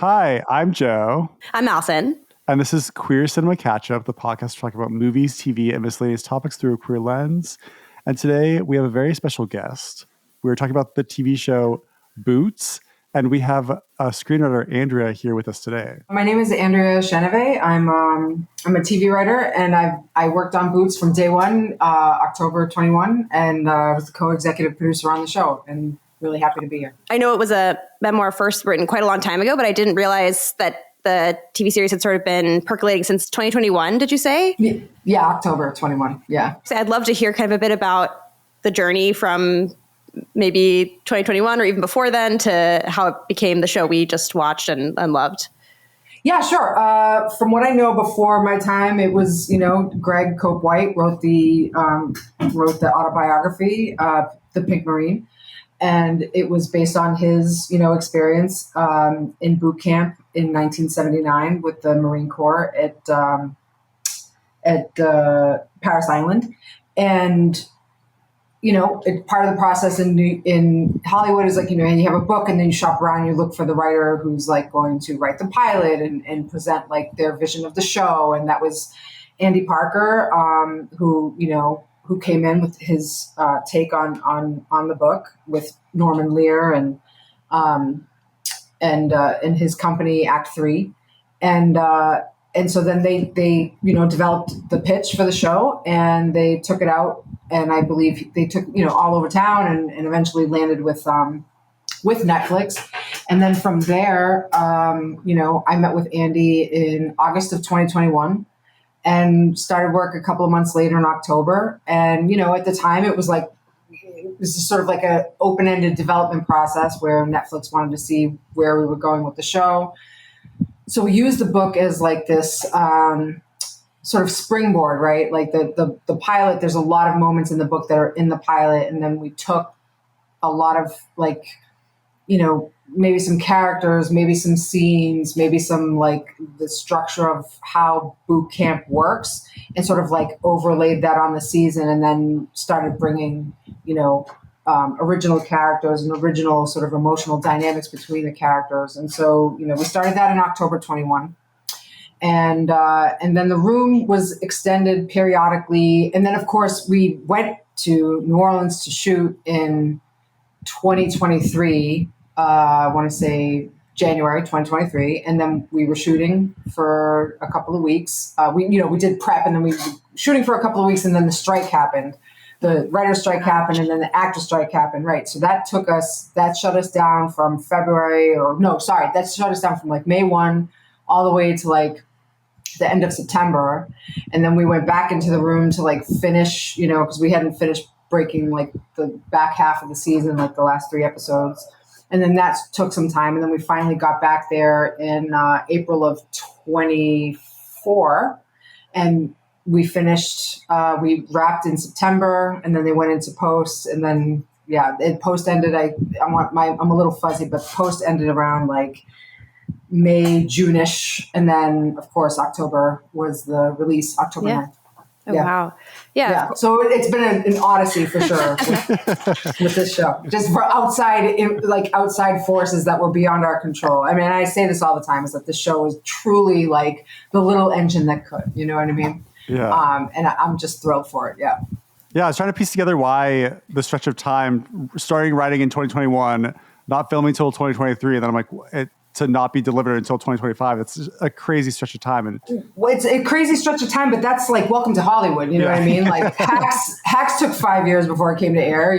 Hi, I'm Joe. I'm Allison. And this is Queer Cinema Catch-Up, the podcast talking about movies, TV, and miscellaneous topics through a queer lens. And today we have a very special guest. We're talking about the TV show Boots, and we have screenwriter Andrea here with us today. My name is Andrea Ciannavei. I'm a TV writer, and I worked on Boots from day one, October 21, and was the co-executive producer on the show, and really happy to be here. I know it was a memoir first written quite a long time ago, but I didn't realize that the TV series had sort of been percolating since 2021, did you say? Yeah, October 21, yeah. So I'd love to hear kind of a bit about the journey from maybe 2021 or even before then to how it became the show we just watched and loved. Yeah, sure. From what I know before my time, it was, Greg Cope White wrote the autobiography, The Pink Marine. And it was based on his, experience in boot camp in 1979 with the Marine Corps at Parris Island. And, part of the process in Hollywood is like, you have a book and then you shop around, you look for the writer who's like going to write the pilot and present like their vision of the show. And that was Andy Parker, who came in with his take on the book with Norman Lear and his company Act 3, and so then they developed the pitch for the show and they took it out, and I believe they took all over town and eventually landed with Netflix, and then from there I met with Andy in August of 2021. And started work a couple of months later in October. And, at the time it was sort of like an open-ended development process where Netflix wanted to see where we were going with the show. So we used the book as like this sort of springboard, right? Like the pilot, there's a lot of moments in the book that are in the pilot. And then we took a lot of maybe some characters, maybe some scenes, maybe some like the structure of how boot camp works and sort of like overlaid that on the season, and then started bringing, original characters and original sort of emotional dynamics between the characters. And so, we started that in October 21. And then the room was extended periodically. And then of course we went to New Orleans to shoot in 2023, I want to say January 2023, and then we were shooting for a couple of weeks. We did prep, and then we were shooting for a couple of weeks, and then the strike happened. The writer's strike happened, and then the actor's strike happened, right? So that shut us down from that shut us down from like May 1 all the way to like the end of September. And then we went back into the room to like finish, because we hadn't finished breaking like the back half of the season, like the last 3 episodes. And then that took some time. And then we finally got back there in April of 24. And we finished, we wrapped in September, and then they went into post. And then, post ended, I'm a little fuzzy, but post ended around like May, June-ish. And then, of course, October was the release, October 9th. Oh, yeah. Wow. Yeah. So it's been an odyssey for sure with this show, just for outside forces that were beyond our control. I mean, I say this all the time, is that this show is truly like the little engine that could, you know what I mean? Yeah. And I'm just thrilled for it. Yeah. Yeah. I was trying to piece together why the stretch of time, starting writing in 2021, not filming until 2023. And then I'm like, to not be delivered until 2025. It's a crazy stretch of time. And it's a crazy stretch of time, but that's like welcome to Hollywood. You know what I mean? Like Hacks took 5 years before it came to air.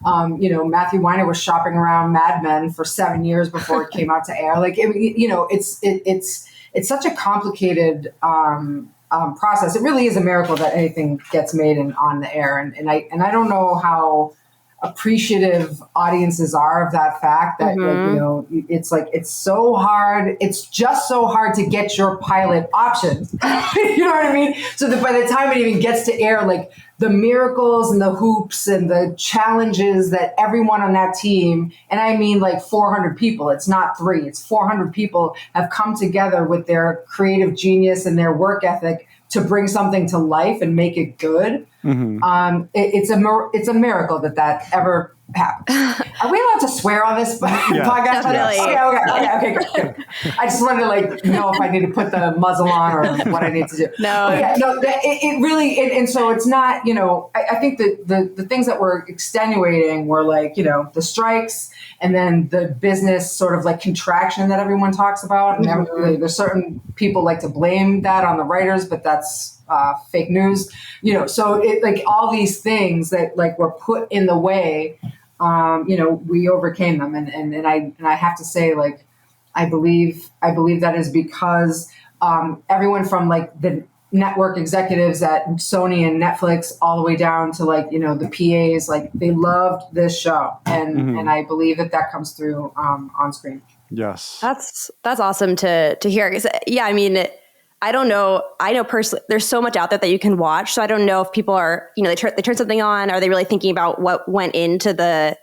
Matthew Weiner was shopping around Mad Men for 7 years before it came out to air. Like it's such a complicated process. It really is a miracle that anything gets made on the air. And I don't know how appreciative audiences are of that fact that it's so hard. It's just so hard to get your pilot optioned. You know what I mean? So that by the time it even gets to air, like the miracles and the hoops and the challenges that everyone on that team, and I mean like 400 people, it's not 3, it's 400 people have come together with their creative genius and their work ethic to bring something to life and make it good. It's a miracle that ever happens. Are we allowed to swear on this podcast? Definitely. Okay, good. I just wanted to know if I need to put the muzzle on or what I need to do. It really, and so it's not, I think the things that were extenuating were the strikes and then the business sort of contraction that everyone talks about. And there's certain people like to blame that on the writers, but that's fake news, so it all these things that were put in the way, we overcame them. And I have to say, I believe that is because everyone from the network executives at Sony and Netflix all the way down to the PAs, they loved this show. And I believe that comes through on screen. Yes. That's awesome to hear. I don't know. I know personally, there's so much out there that you can watch. So I don't know if people are, they turn something on. Are they really thinking about what went into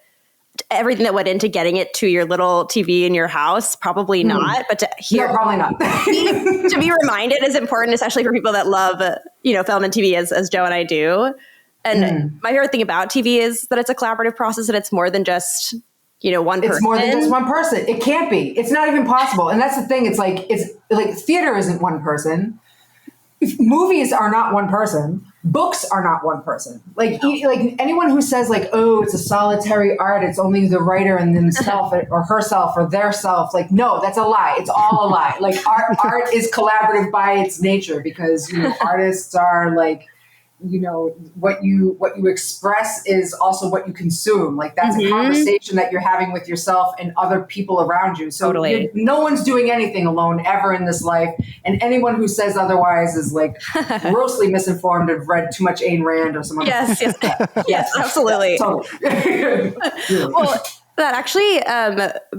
everything that went into getting it to your little TV in your house? Probably not. But to hear, no, probably not. to be reminded is important, especially for people that love, film and TV as Joe and I do. And my favorite thing about TV is that it's a collaborative process and it's more than just one person. It's more than just one person. It can't be. It's not even possible. And that's the thing. It's theater isn't one person. Movies are not one person. Books are not one person. Anyone who says oh, it's a solitary art, it's only the writer and themself or herself or their self. No, that's a lie. It's all a lie. Art is collaborative by its nature because artists are what you express is also what you consume. That's a conversation that you're having with yourself and other people around you. So totally. No one's doing anything alone ever in this life. And anyone who says otherwise is grossly misinformed and read too much Ayn Rand or something. Yes, absolutely. Totally. Well, that actually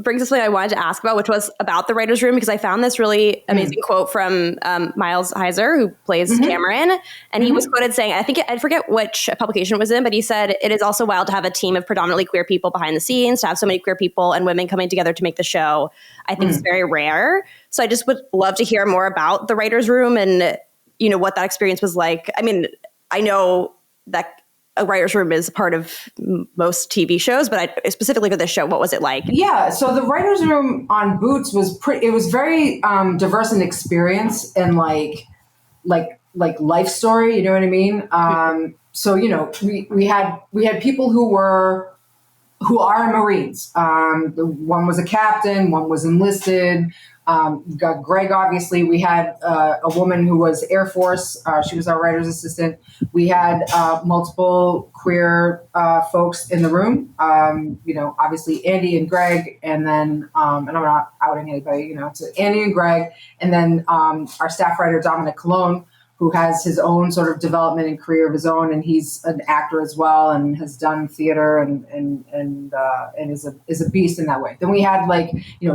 brings us to something I wanted to ask about, which was about the writer's room, because I found this really amazing quote from Miles Heiser, who plays Cameron. And he was quoted saying, I forget which publication it was in, but he said, "It is also wild to have a team of predominantly queer people behind the scenes, to have so many queer people and women coming together to make the show. I think it's very rare." So I just would love to hear more about the writer's room and, what that experience was like. I know that a writer's room is part of most TV shows, but specifically for this show, what was it like? Yeah, so the writer's room on Boots was it was very diverse in experience and like life story, you know what I mean? So we had people who are Marines. One was a captain, one was enlisted. You got Greg, obviously. We had a woman who was Air Force. She was our writer's assistant. We had multiple queer folks in the room. Obviously Andy and Greg, and then, and I'm not outing anybody, it's Andy and Greg, and then our staff writer, Dominic Colon, who has his own sort of development and career of his own, and he's an actor as well, and has done theater and is a beast in that way. Then we had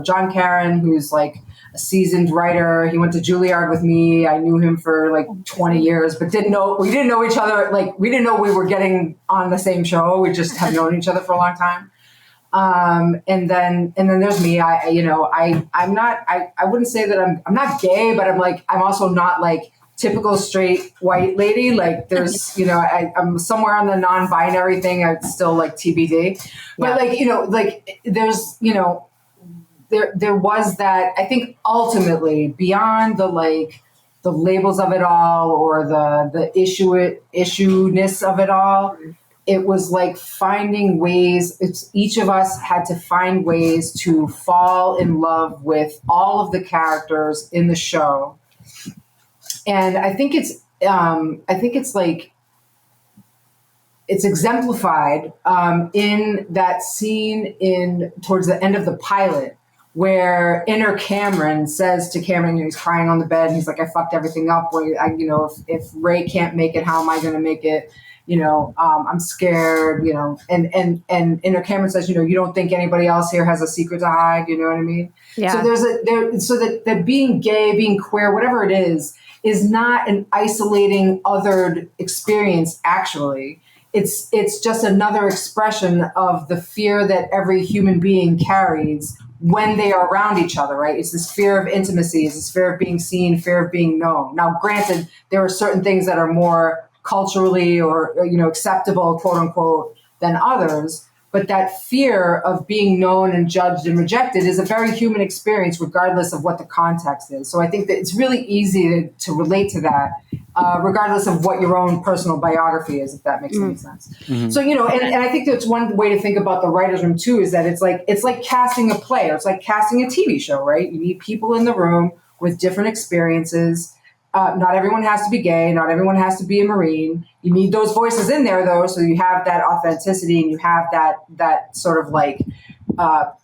John Caron, who's a seasoned writer. He went to Juilliard with me. I knew him for 20 years, but we didn't know each other. We didn't know we were getting on the same show. We just have known each other for a long time. And then there's me. I wouldn't say that I'm not gay, but I'm also not typical straight white lady. There's, I'm somewhere on the non-binary thing. It's still TBD, but there's, there was that, I think ultimately beyond the labels of it all or the issue-ness of it all, it was finding ways. Each of us had to find ways to fall in love with all of the characters in the show. And I think it's exemplified in that scene towards the end of the pilot, where inner Cameron says to Cameron, he's crying on the bed, and he's like, "I fucked everything up. If Ray can't make it, how am I going to make it? I'm scared. And inner Cameron says, you don't think anybody else here has a secret to hide. You know what I mean? Yeah. So that being gay, being queer, whatever it is not an isolating, othered experience. Actually, it's just another expression of the fear that every human being carries when they are around each other, right? It's this fear of intimacy, it's this fear of being seen, fear of being known. Now, granted, there are certain things that are more culturally or acceptable, quote unquote, than others. But that fear of being known and judged and rejected is a very human experience, regardless of what the context is. So I think that it's really easy to relate to that, regardless of what your own personal biography is, if that makes any sense. Mm-hmm. So, and I think that's one way to think about the writer's room too, is that it's like casting a play, or it's like casting a TV show, right? You need people in the room with different experiences. Not everyone has to be gay. Not everyone has to be a Marine. You need those voices in there, though, so you have that authenticity and you have that sort of like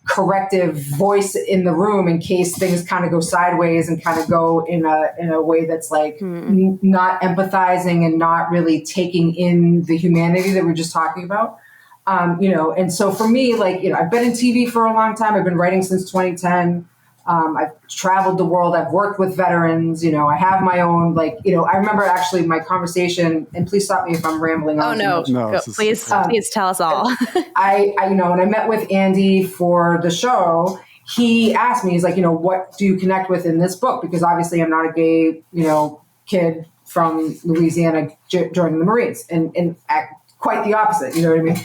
corrective voice in the room in case things kind of go sideways and kind of go in a way that's like not empathizing and not really taking in the humanity that we're just talking about. And so for me, I've been in TV for a long time. I've been writing since 2010. I've traveled the world. I've worked with veterans. I have my own, I remember actually my conversation, and please stop me if I'm rambling on. Oh, no. Please tell us all. I when I met with Andy for the show, he asked me, he's like, what do you connect with in this book? Because obviously I'm not a gay, kid from Louisiana joining the Marines and quite the opposite. You know what I mean?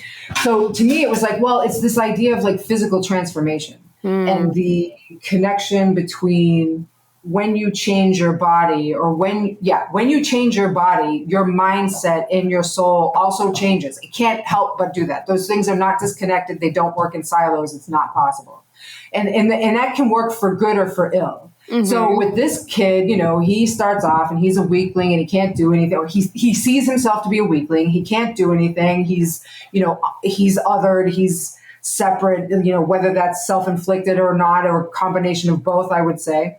So to me, it was like, well, it's this idea of like physical transformation. And the connection between when you change your body, or when you change your body, your mindset and your soul also changes. It can't help but do that. Those things are not disconnected. They don't work in silos. It's not possible. And that can work for good or for ill. Mm-hmm. So with this kid, he starts off and he's a weakling and he can't do anything. Or he sees himself to be a weakling. He can't do anything. He's othered. He's separate, whether that's self-inflicted or not, or a combination of both, I would say.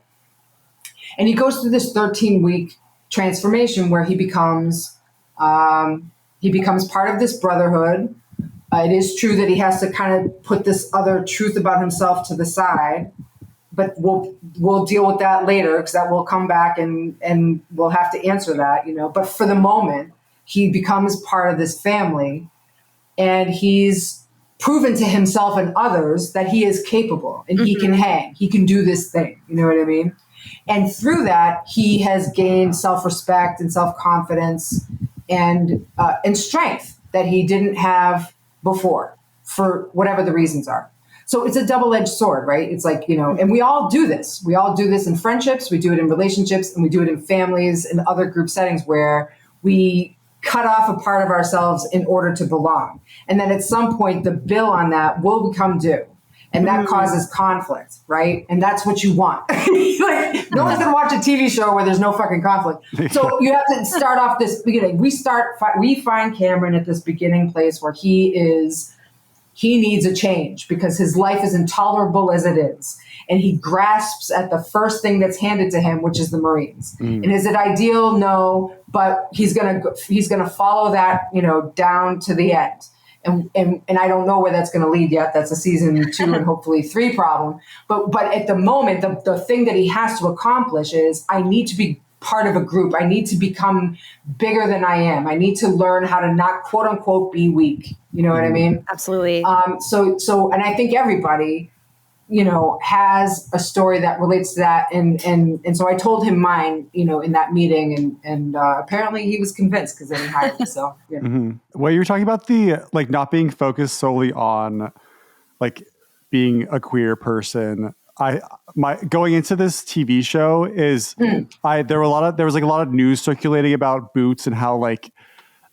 And he goes through this 13-week transformation where he becomes part of this brotherhood. It is true that he has to kind of put this other truth about himself to the side, but we'll deal with that later, because that will come back and we'll have to answer that, But for the moment, he becomes part of this family, and he's proven to himself and others that he is capable and he can hang, he can do this thing. You know what I mean? And through that, he has gained self-respect and self-confidence and strength that he didn't have before, for whatever the reasons are. So it's a double-edged sword, right? It's like, and we all do this. We all do this in friendships, we do it in relationships, and we do it in families and other group settings where we cut off a part of ourselves in order to belong. And then at some point, the bill on that will become due. And that causes conflict, right? And that's what you want. No one's going to watch a TV show where there's no fucking conflict. So you have to start off this beginning. We find Cameron at this beginning place where he needs a change because his life is intolerable as it is. And he grasps at the first thing that's handed to him, which is the Marines. And is it ideal? No, but he's gonna follow that, down to the end. And I don't know where that's going to lead yet. That's a season 2 and hopefully 3 problem. But at the moment, the thing that he has to accomplish is, I need to be part of a group. I need to become bigger than I am. I need to learn how to not, quote unquote, be weak. You know what I mean? Absolutely. So, and I think everybody, has a story that relates to that. And so I told him mine, in that meeting, and apparently he was convinced, because then he hired me. So, yeah. Mm-hmm. Well, you're talking about the, not being focused solely on being a queer person. Going into this TV show is there was a lot of news circulating about Boots and how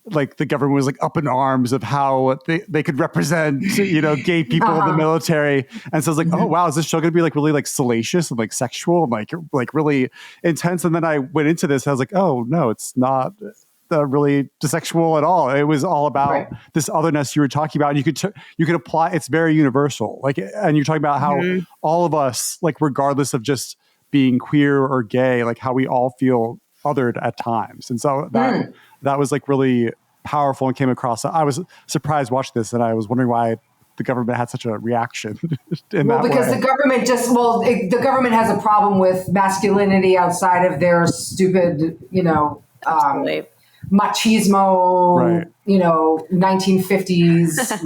the government was up in arms of how they could represent gay people in the military, and so I was like, oh wow, is this show gonna be really salacious and sexual and really intense? And then I went into this and I was like, oh no, it's not really sexual at all. It was all about this otherness you were talking about, and you could apply. It's very universal. And you're talking about how all of us, regardless of just being queer or gay, how we all feel othered at times. And so that was really powerful and came across. I was surprised watching this, and I was wondering why the government had such a reaction because the government the government has a problem with masculinity outside of their stupid, machismo, 1950s,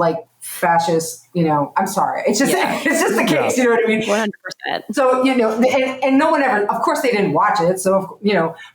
fascist, I'm sorry. It's just, it's just the case, you know what I mean? 100%. So, and no one ever, of course they didn't watch it. So,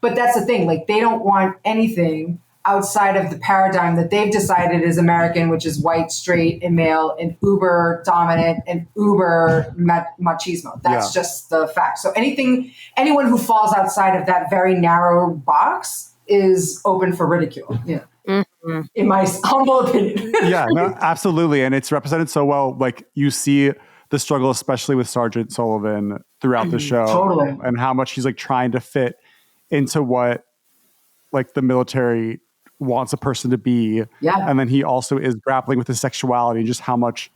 but that's the thing, like they don't want anything outside of the paradigm that they've decided is American, which is white, straight, and male, and uber dominant and uber machismo. That's just the fact. So anyone who falls outside of that very narrow box is open for ridicule. Yeah. Mm-hmm. In my humble opinion. Yeah, no, absolutely. And it's represented so well. Like you see the struggle, especially with Sergeant Sullivan throughout the show. Totally. And how much he's like trying to fit into what like the military wants a person to be. Yeah. And then he also is grappling with his sexuality and just how much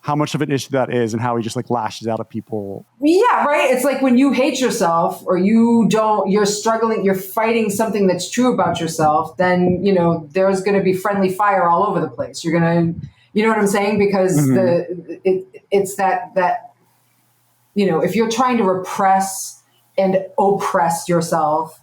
of an issue that is and how he just like lashes out at people. Yeah, right. It's like when you hate yourself or you're struggling, you're fighting something that's true about yourself, then, there's going to be friendly fire all over the place. You're going to, you know what I'm saying? Because it's that, if you're trying to repress and oppress yourself,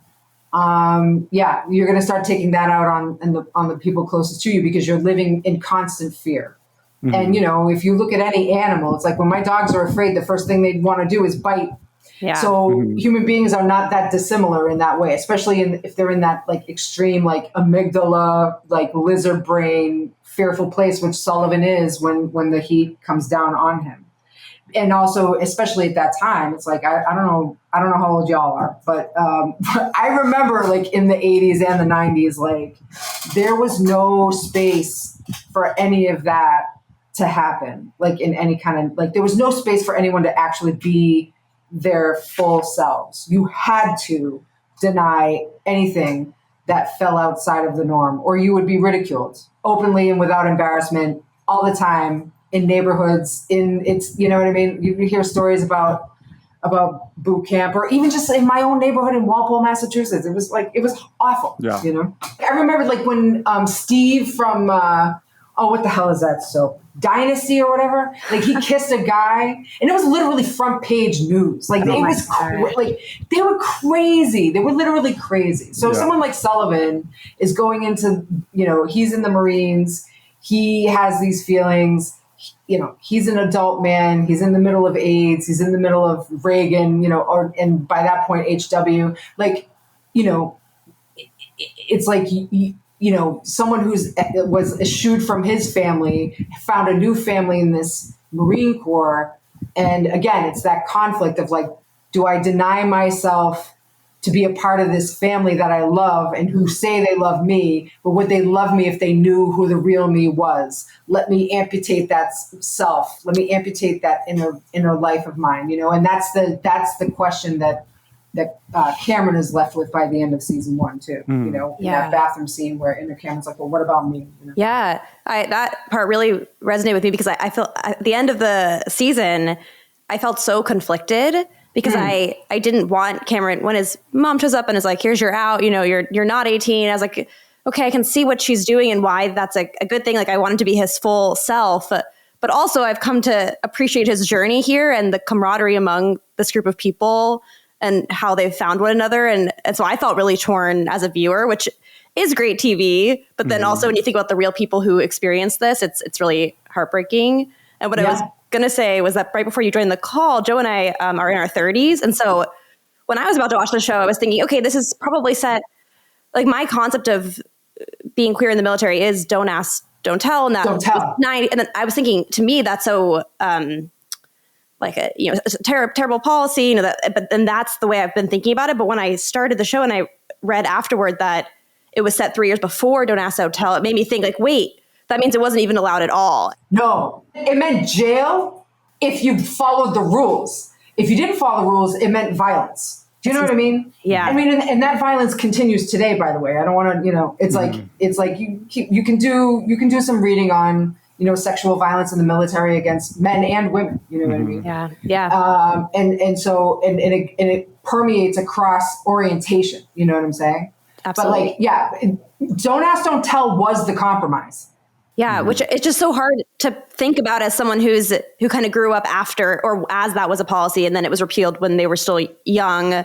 you're going to start taking that out on the people closest to you because you're living in constant fear. Mm-hmm. And, if you look at any animal, it's like when my dogs are afraid, the first thing they want to do is bite. Yeah. So human beings are not that dissimilar in that way, especially if they're in that like extreme, like amygdala, like lizard brain, fearful place, which Sullivan is when the heat comes down on him. And also, especially at that time, it's like, I don't know how old y'all are, but I remember like in the 80s and the 90s, like there was no space for any of that to happen, like in any kind of, like there was no space for anyone to actually be their full selves. You had to deny anything that fell outside of the norm, or you would be ridiculed openly and without embarrassment all the time. In neighborhoods, you know what I mean? You hear stories about boot camp, or even just in my own neighborhood in Walpole, Massachusetts. It was awful. Yeah. I remember like when Steve from what the hell is that soap? Dynasty or whatever. Like he kissed a guy, and it was literally front page news. Like it was like they were crazy. They were literally crazy. So someone like Sullivan is going into, he's in the Marines. He has these feelings. He's an adult man. He's in the middle of AIDS. He's in the middle of Reagan, and by that point, HW. Like, it's like, someone was eschewed from his family, found a new family in this Marine Corps. And again, it's that conflict of like, do I deny myself to be a part of this family that I love and who say they love me, but would they love me if they knew who the real me was? Let me amputate that self. Let me amputate that inner life of mine, and that's the question that Cameron is left with by the end of season 1 too. In that bathroom scene where Cameron's like, well, what about me? Yeah, that part really resonated with me because I feel at the end of the season, I felt so conflicted. Because I didn't want Cameron, when his mom shows up and is like, here's your out, you're not 18. I was like, okay, I can see what she's doing and why that's a good thing. Like I want him to be his full self. But also I've come to appreciate his journey here and the camaraderie among this group of people and how they've found one another. And so I felt really torn as a viewer, which is great TV. But then also when you think about the real people who experience this, it's really heartbreaking. And what I was going to say was that right before you joined the call, Joe and I are in our 30s. And so when I was about to watch the show, I was thinking, okay, this is probably set, like my concept of being queer in the military is don't ask, don't tell. And that don't tell. 90, and then I was thinking, to me, that's so like it's a terrible policy, but then that's the way I've been thinking about it. But when I started the show and I read afterward that it was set 3 years before Don't Ask, Don't Tell, it made me think like, wait, that means it wasn't even allowed at all. No, it meant jail if you followed the rules. If you didn't follow the rules, it meant violence. Do you know what I mean? Yeah. I mean, and that violence continues today, by the way. I don't want to, it's like you can do some reading on, sexual violence in the military against men and women. You know what I mean? Yeah. Yeah. And so it permeates across orientation. You know what I'm saying? Absolutely. But Don't Ask, Don't Tell was the compromise. Yeah, which it's just so hard to think about as someone who kind of grew up after or as that was a policy and then it was repealed when they were still young.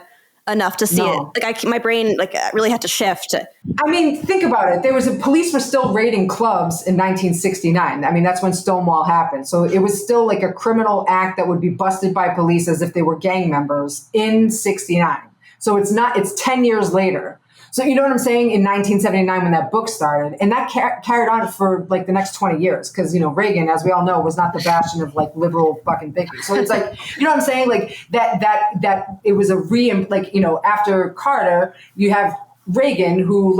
enough to see No. it. Like my brain really had to shift. I mean, think about it. Police were still raiding clubs in 1969. I mean, that's when Stonewall happened. So it was still like a criminal act that would be busted by police as if they were gang members in 69. So it's 10 years later. So you know what I'm saying? In 1979, when that book started, and that carried on for like the next 20 years, because, you know, Reagan, as we all know, was not the bastion of like liberal fucking thinking. So it's like, you know what I'm saying? Like that it was after Carter, you have Reagan, who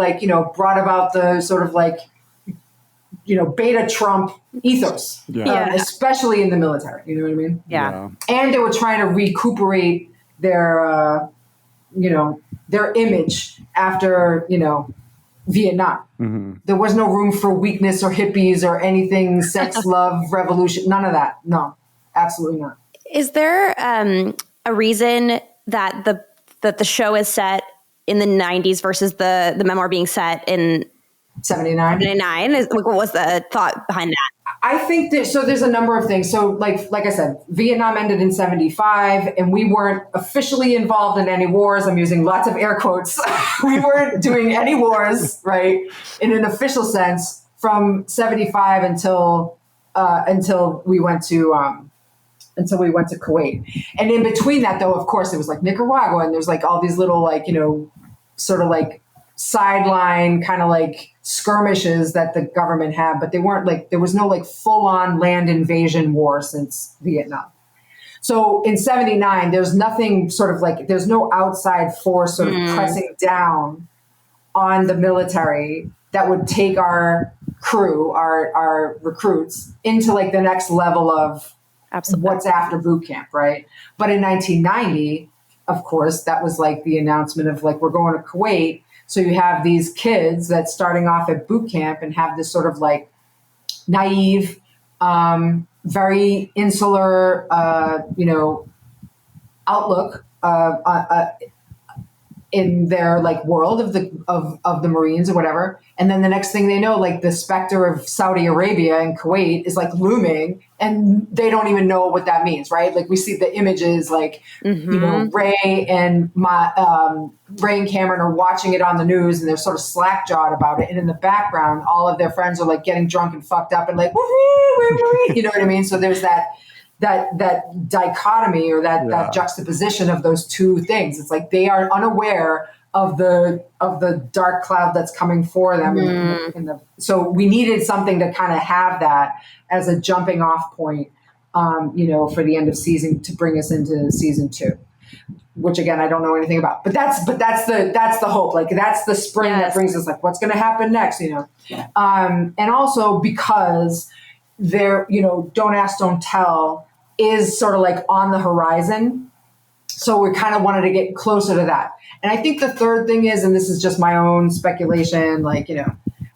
brought about the sort of beta Trump ethos, especially in the military. You know what I mean? Yeah. And they were trying to recuperate their image after, Vietnam. Mm-hmm. There was no room for weakness or hippies or anything, sex, love, revolution, none of that. No, absolutely not. Is there a reason that the show is set in the 90s versus the memoir being set in 79? What was the thought behind that? I think there's a number of things. So like I said, Vietnam ended in 75 and we weren't officially involved in any wars. I'm using lots of air quotes. We weren't doing any wars, right? In an official sense from 75 until we went to Kuwait. And in between that though, of course, it was like Nicaragua and there's like all these little sort of like sideline kind of like skirmishes that the government had, but they weren't there was no full on land invasion war since Vietnam. So in 79, there's nothing sort of there's no outside force sort of pressing down on the military that would take our crew, our recruits into the next level of what's after boot camp, right? But in 1990, of course, that was the announcement of we're going to Kuwait. So you have these kids that's starting off at boot camp and have this sort of naive, very insular, outlook in their world of the Marines or whatever. And then the next thing they know, the specter of Saudi Arabia and Kuwait is looming and they don't even know what that means, right? We see the images Ray and Ray and Cameron are watching it on the news and they're sort of slack-jawed about it. And in the background, all of their friends are getting drunk and fucked up and woo-hoo, you know what I mean? So there's that dichotomy or that juxtaposition of those two things. It's they are unaware of the dark cloud that's coming for them. So we needed something to kind of have that as a jumping off point, for the end of season to bring us into season 2, which again, I don't know anything about, but that's the hope. That's the spring that brings us what's going to happen next, and also because there, don't ask, don't tell is sort of on the horizon. So we kind of wanted to get closer to that. And I think the third thing is, and this is just my own speculation,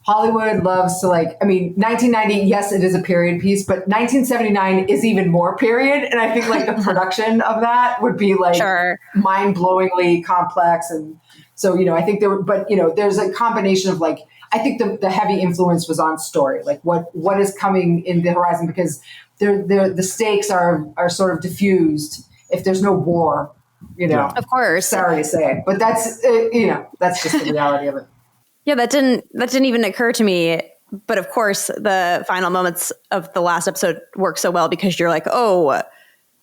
Hollywood loves to 1990, yes, it is a period piece, but 1979 is even more period. And I think the production of that would be mind-blowingly complex. And so, I think there's a combination of I think the heavy influence was on story, what is coming in the horizon, because the stakes are sort of diffused if there's no war, Of course. Sorry to say, but that's that's just the reality of it. Yeah, that didn't even occur to me. But of course, the final moments of the last episode work so well because you're oh,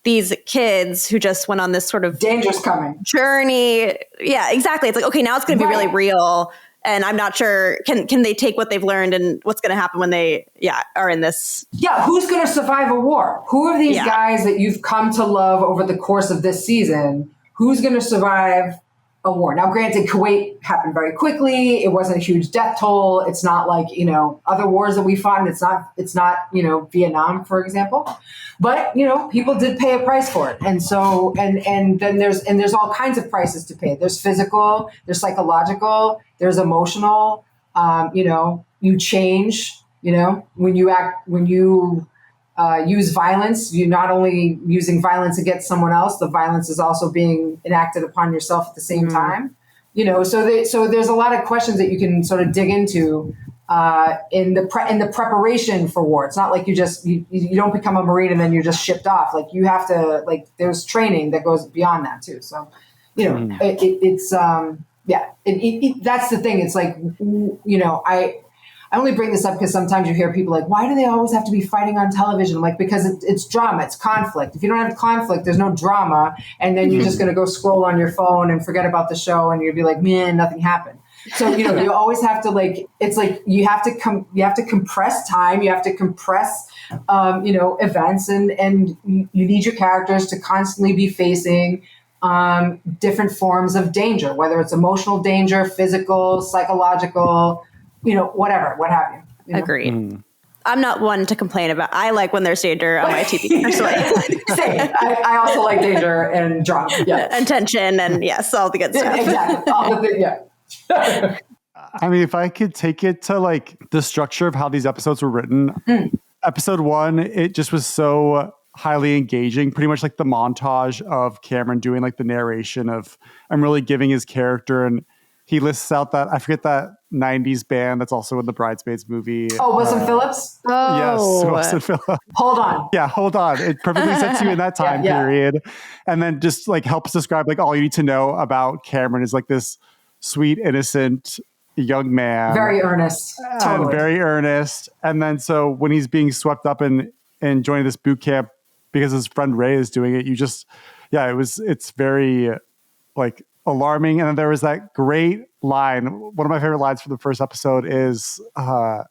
these kids who just went on this sort of danger's coming journey. Yeah, exactly. It's okay, now it's going to be really real. And I'm not sure, can they take what they've learned and what's going to happen when they are in this? Yeah, who's going to survive a war? Who are these guys that you've come to love over the course of this season? Who's going to survive a war? Now, granted, Kuwait happened very quickly. It wasn't a huge death toll. It's not other wars that we fought. It's not Vietnam, for example. But, people did pay a price for it. And so, and then there's all kinds of prices to pay. There's physical, there's psychological, there's emotional, you change, when you use violence, you're not only using violence against someone else, the violence is also being enacted upon yourself at the same time. So there's a lot of questions that you can sort of dig into in the preparation for war. It's not like you don't become a Marine and then you're just shipped off. You have to there's training that goes beyond that too. So you know, that's the thing. It's like, you know, I only bring this up because sometimes you hear people like, why do they always have to be fighting on television? I'm like, because it's drama, it's conflict. If you don't have conflict, there's no drama. And then you're just going to go scroll on your phone and forget about the show. And you'll be like, man, nothing happened. So, you know, you always have to like, it's like, you have to compress time. You have to compress, you know, events and you need your characters to constantly be facing different forms of danger, whether it's emotional danger, physical, psychological, you know, whatever, what have you. Agreed. I'm not one to complain about. I like when there's danger on my TV. Same. I also like danger and drama. Yeah. And tension and yes, all the good stuff. Exactly. All the things, yeah. I mean, if I could take it to like the structure of how these episodes were written, episode 1, it just was so highly engaging, pretty much like the montage of Cameron doing like the narration of, I'm really giving his character, and he lists out that, I forget that 90s band that's also in the Bridesmaids movie. Oh, Wilson Phillips? Yes, Wilson Phillips. Hold on. Yeah, hold on. It perfectly sets you in that time period. And then just like helps describe like all you need to know about Cameron is like this sweet, innocent young man. Very earnest. Totally. Very earnest. And then so when he's being swept up and joining this boot camp because his friend Ray is doing it, you just, it's very like alarming. And then there was that great line. One of my favorite lines from the first episode is, I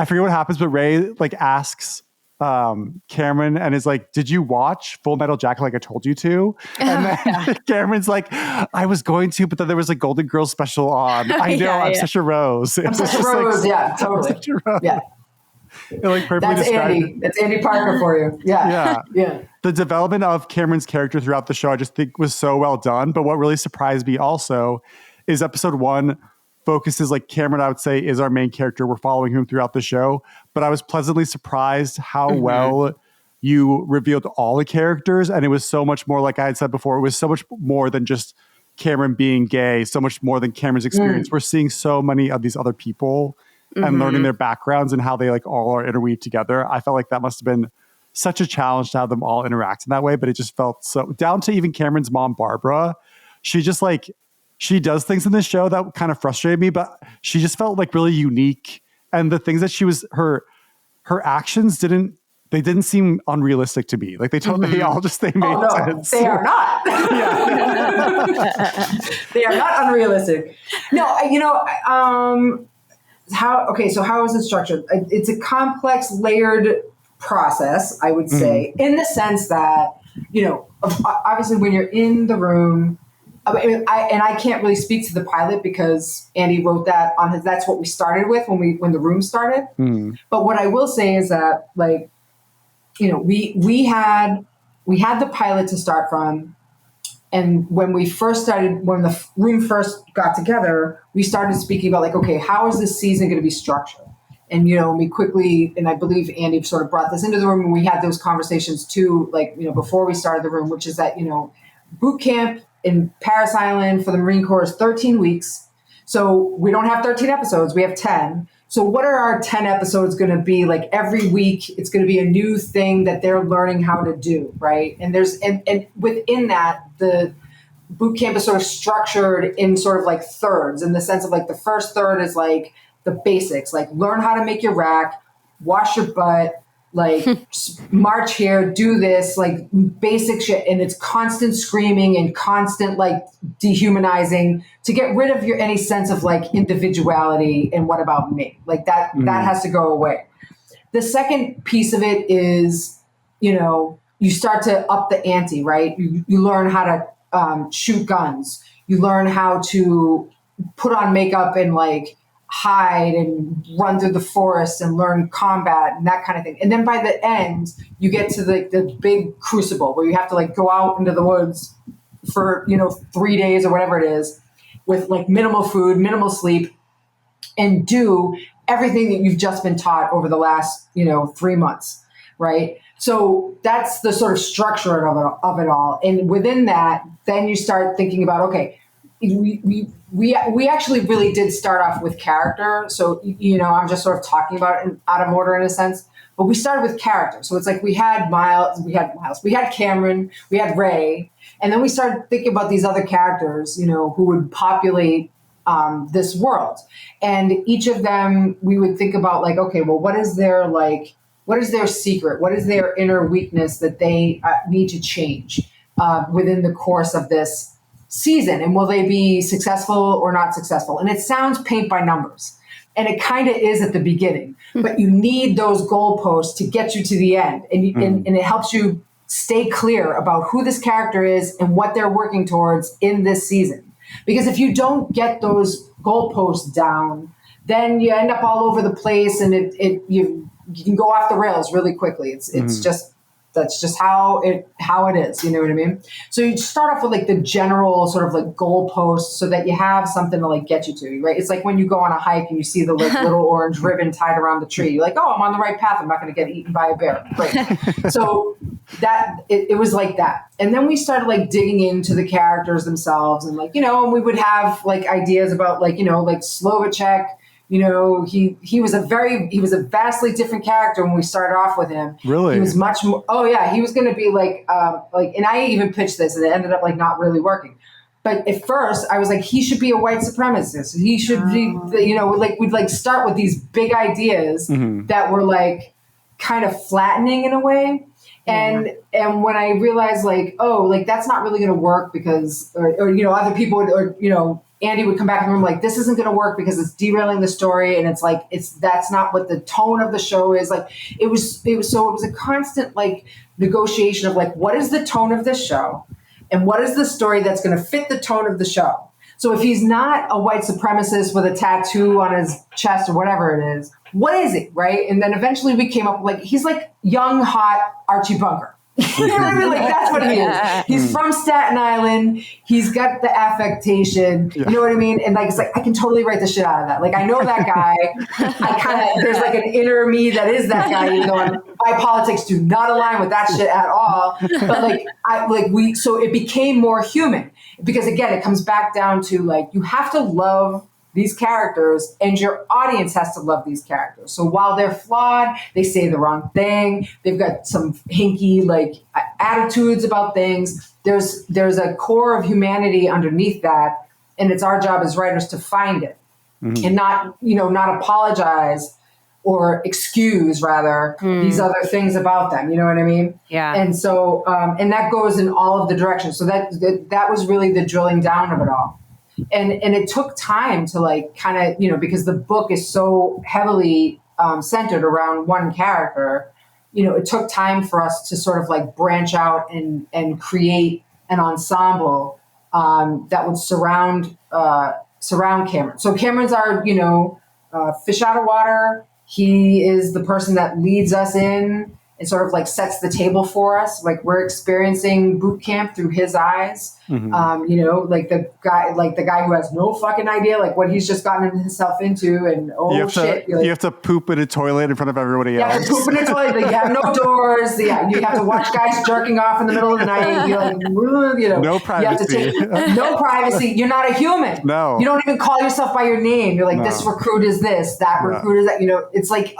forget what happens, but Ray like asks Cameron and is like, did you watch Full Metal Jacket like I told you to? And then Cameron's like, I was going to, but then there was a Golden Girls special on. I know, I'm such a rose. I'm such a rose, totally. Such a rose. Yeah. It like perfectly That's Andy. That's Andy Parker for you. Yeah. The development of Cameron's character throughout the show, I just think was so well done. But what really surprised me also is episode 1 focuses, like Cameron, I would say, is our main character. We're following him throughout the show. But I was pleasantly surprised how well you revealed all the characters. And it was so much more, like I had said before, it was so much more than just Cameron being gay, so much more than Cameron's experience. We're seeing so many of these other people and learning their backgrounds and how they like all are interweaved together. I felt like that must have been such a challenge to have them all interact in that way, but it just felt so, down to even Cameron's mom, Barbara. She just like, she does things in this show that kind of frustrated me, but she just felt like really unique. And the things that she was, her actions didn't seem unrealistic to me. Like they all just, they made sense. They are not. They are not unrealistic. No, you know, how is it structured? It's a complex, layered process, I would say, in the sense that, you know, obviously when you're in the room, I can't really speak to the pilot because Andy wrote that on his, that's what we started with when the room started. But what I will say is that, like, you know, we had the pilot to start from. And when we first started, when the room first got together, we started speaking about like, okay, how is this season going to be structured? And, you know, we quickly, and I believe Andy sort of brought this into the room, and we had those conversations too, like, you know, before we started the room, which is that, you know, boot camp in Paris Island for the Marine Corps is 13 weeks. So we don't have 13 episodes, we have 10. So what are our 10 episodes going to be? Like every week, it's going to be a new thing that they're learning how to do, right? And and within that, the boot camp is sort of structured in sort of like thirds, in the sense of like the first third is like the basics, like learn how to make your rack, wash your butt, like march here, do this, like basic shit. And it's constant screaming and constant like dehumanizing to get rid of any sense of like individuality and what about me? Like that has to go away. The second piece of it is, you know, you start to up the ante, right? You learn how to shoot guns. You learn how to put on makeup and like hide and run through the forest and learn combat and that kind of thing. And then by the end, you get to the big crucible where you have to like go out into the woods for, you know, 3 days or whatever it is with like minimal food, minimal sleep, and do everything that you've just been taught over the last, you know, 3 months, right? So that's the sort of structure of it all. And within that, then you start thinking about, okay, we actually really did start off with character. So, you know, I'm just sort of talking about it out of order in a sense, but we started with character. So it's like we had Cameron, we had Ray, And then we started thinking about these other characters, who would populate this world. And each of them, we would think about like, okay, well, what is their secret? What is their inner weakness that they need to change within the course of this season? And will they be successful or not successful? And it sounds paint by numbers. And it kind of is at the beginning, but you need those goalposts to get you to the end. And it helps you stay clear about who this character is and what they're working towards in this season. Because if you don't get those goalposts down, then you end up all over the place, and you can go off the rails really quickly. That's just how it is. You know what I mean? So you start off with like the general sort of like goalposts so that you have something to like get you to, right? It's like when you go on a hike and you see the like little orange ribbon tied around the tree. You're like, oh, I'm on the right path. I'm not going to get eaten by a bear. Right. So it was like that. And then we started like digging into the characters themselves, and like, and we would have like ideas about like, like Slovacek. He was a vastly different character when we started off with him. Really? He was much more, oh yeah, he was going to be like, and I even pitched this and it ended up like not really working. But at first I was like, he should be a white supremacist. He should be, we'd like start with these big ideas that were like kind of flattening in a way. And when I realized like, oh, like that's not really going to work because, or other people would, Andy would come back in the room like, this isn't going to work because it's derailing the story. And it's like, that's not what the tone of the show is. Like it was a constant like negotiation of like, what is the tone of this show? And what is the story that's going to fit the tone of the show? So if he's not a white supremacist with a tattoo on his chest or whatever it is, what is it? Right. And then eventually we came up with like, he's like young, hot Archie Bunker. You know what I mean? Like that's what he is. He's from Staten Island. He's got the affectation. You know what I mean? And like it's like I can totally write the shit out of that. Like I know that guy. There's like an inner me that is that guy. Even though my politics do not align with that shit at all. But so it became more human because again, it comes back down to like you have to love these characters and your audience has to love these characters. So while they're flawed, they say the wrong thing, they've got some hinky like attitudes about things, there's a core of humanity underneath that, and it's our job as writers to find it and not apologize or excuse rather these other things about them. You know what I mean? Yeah. And so and that goes in all of the directions. So that was really the drilling down of it all. And it took time to like kind of, because the book is so heavily centered around one character, it took time for us to sort of like branch out and create an ensemble that would surround Cameron. So Cameron's our, fish out of water. He is the person that leads us in and sort of like sets the table for us. Like we're experiencing boot camp through his eyes. Like the guy who has no fucking idea like what he's just gotten himself into, and you have to poop in a toilet in front of everybody else. You have to poop in a toilet. Like, you have no doors. Yeah, you have to watch guys jerking off in the middle of the night. You're like, no privacy. No privacy. You're not a human. No, you don't even call yourself by your name. You're like, this recruit is this, that recruit is that. It's like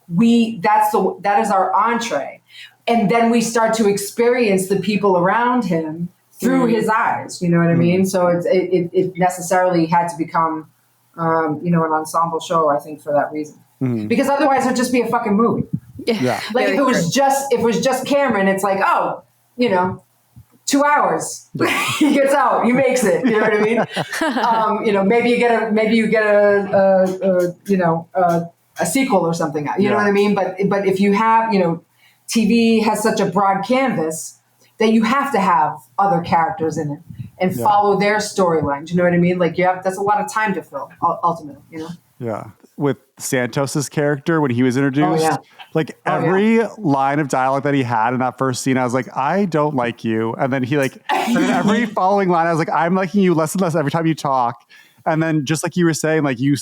that is our entree, and then we start to experience the people around him through his eyes. You know what I mean? So it necessarily had to become an ensemble show, I think, for that reason, because otherwise it'd just be a fucking movie. Yeah. Like if it was just Cameron, it's like, 2 hours. He gets out, he makes it. You know what I mean? Maybe you get a sequel or something. You know what I mean? But if you have, TV has such a broad canvas that you have to have other characters in it and follow their storylines. You know what I mean? Like that's a lot of time to fill ultimately, Yeah. With Santos's character, when he was introduced, every line of dialogue that he had in that first scene, I was like, I don't like you. And then he every following line, I was like, I'm liking you less and less every time you talk. And then just like you were saying, like you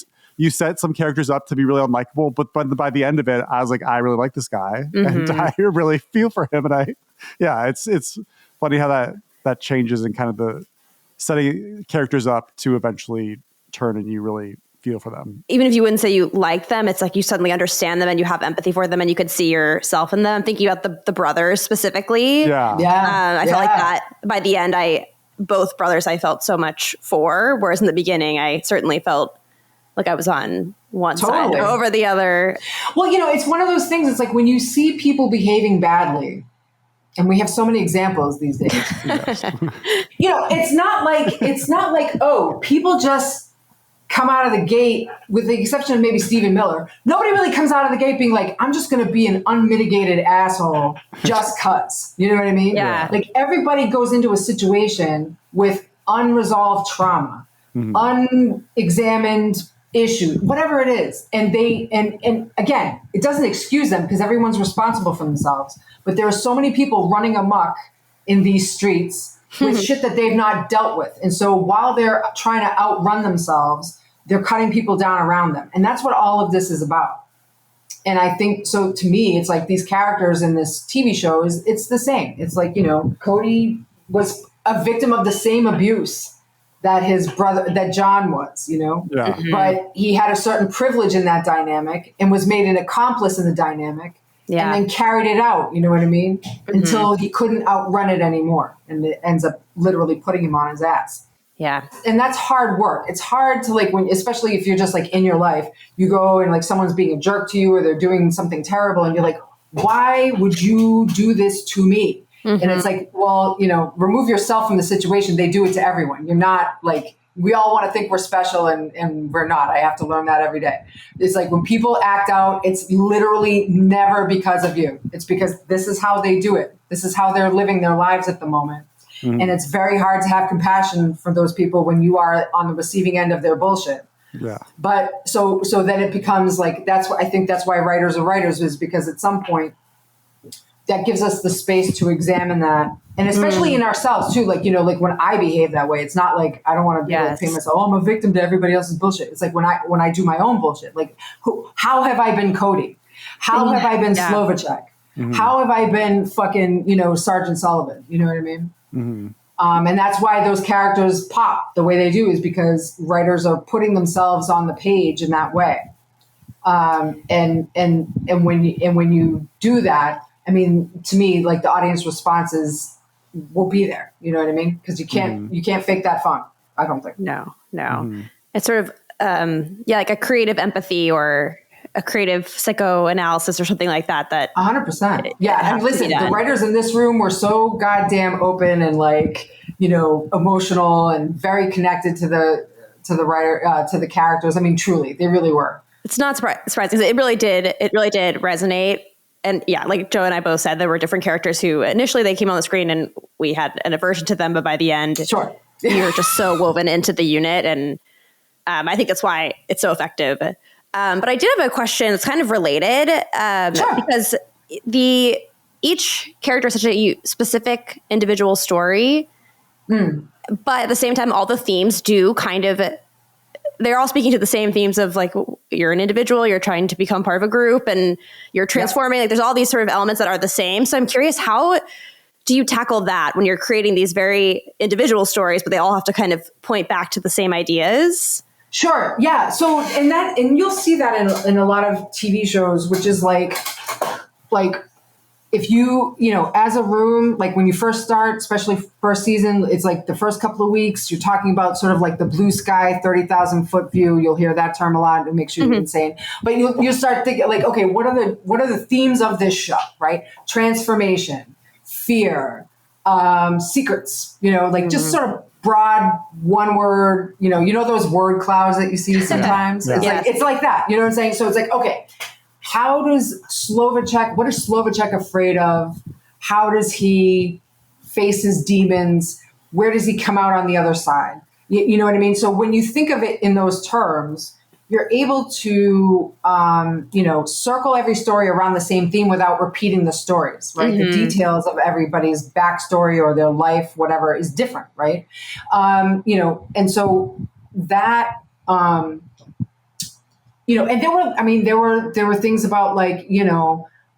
set some characters up to be really unlikable, but by the end of it, I was like, I really like this guy, and I really feel for him. And it's funny how that changes and kind of the setting characters up to eventually turn and you really feel for them. Even if you wouldn't say you like them, it's like you suddenly understand them and you have empathy for them and you could see yourself in them. I'm thinking about the brothers specifically. Yeah. I felt like that by the end, both brothers I felt so much for, whereas in the beginning, I certainly felt like I was on one side over the other. Well, it's one of those things. It's like when you see people behaving badly, and we have so many examples these days. It's not like, oh, people just come out of the gate, with the exception of maybe Stephen Miller. Nobody really comes out of the gate being like, I'm just going to be an unmitigated asshole just cuts. You know what I mean? Yeah. Like everybody goes into a situation with unresolved trauma, unexamined issue, whatever it is. And again, it doesn't excuse them because everyone's responsible for themselves. But there are so many people running amok in these streets with shit that they've not dealt with. And so while they're trying to outrun themselves, they're cutting people down around them. And that's what all of this is about. And I think, so to me, it's like these characters in this TV show it's the same. It's like, Cody was a victim of the same abuse that his brother, that John was, Yeah. but he had a certain privilege in that dynamic and was made an accomplice in the dynamic and then carried it out, you know what I mean? Until he couldn't outrun it anymore. And it ends up literally putting him on his ass. Yeah. And that's hard work. It's hard to especially if you're just like in your life, you go and like someone's being a jerk to you or they're doing something terrible and you're like, why would you do this to me? And it's like, well, remove yourself from the situation. They do it to everyone. You're not like, we all want to think we're special and we're not. I have to learn that every day. It's like when people act out, it's literally never because of you. It's because this is how they do it. This is how they're living their lives at the moment. And it's very hard to have compassion for those people when you are on the receiving end of their bullshit. Yeah. But so then it becomes like, I think that's why writers are writers, is because at some point, that gives us the space to examine that. And especially in ourselves too, like when I behave that way, it's not like, I don't want to be like paint myself, I'm a victim to everybody else's bullshit. It's like when I do my own bullshit, like how have I been Cody? How have I been Slovacek? How have I been fucking, Sergeant Sullivan? You know what I mean? And that's why those characters pop the way they do, is because writers are putting themselves on the page in that way. And when you do that, I mean, to me, like the audience responses will be there. You know what I mean? Because you can't fake that fun. I don't think. No. It's sort of like a creative empathy or a creative psychoanalysis or something like that. 100%. Yeah. And listen, the writers in this room were so goddamn open and like, emotional and very connected to the writer, to the characters. I mean, truly, they really were. It's not surprising. It really did resonate. And yeah, like Joe and I both said, there were different characters who initially they came on the screen and we had an aversion to them, but by the end, we were just so woven into the unit. And I think that's why it's so effective. But I did have a question that's kind of related because each character is such a specific individual story, but at the same time, all the themes do kind of, they're all speaking to the same themes of like, you're an individual, you're trying to become part of a group and you're transforming. Like there's all these sort of elements that are the same. So I'm curious, how do you tackle that when you're creating these very individual stories, but they all have to kind of point back to the same ideas? Sure. Yeah. So, and you'll see that in a lot of TV shows, which is like if you, as a room, like when you first start, especially first season, it's like the first couple of weeks, you're talking about sort of like the blue sky, 30,000 foot view. You'll hear that term a lot. It makes you insane. But you start thinking like, okay, what are the themes of this show, right? Transformation, fear, secrets, just sort of broad one word, those word clouds that you see sometimes. It's like that, you know what I'm saying? So it's like, okay, what is Slovacek afraid of? How does he face his demons? Where does he come out on the other side? You know what I mean? So when you think of it in those terms, you're able to, circle every story around the same theme without repeating the stories, right? The details of everybody's backstory or their life, whatever, is different, right? And so that, and there were things about like,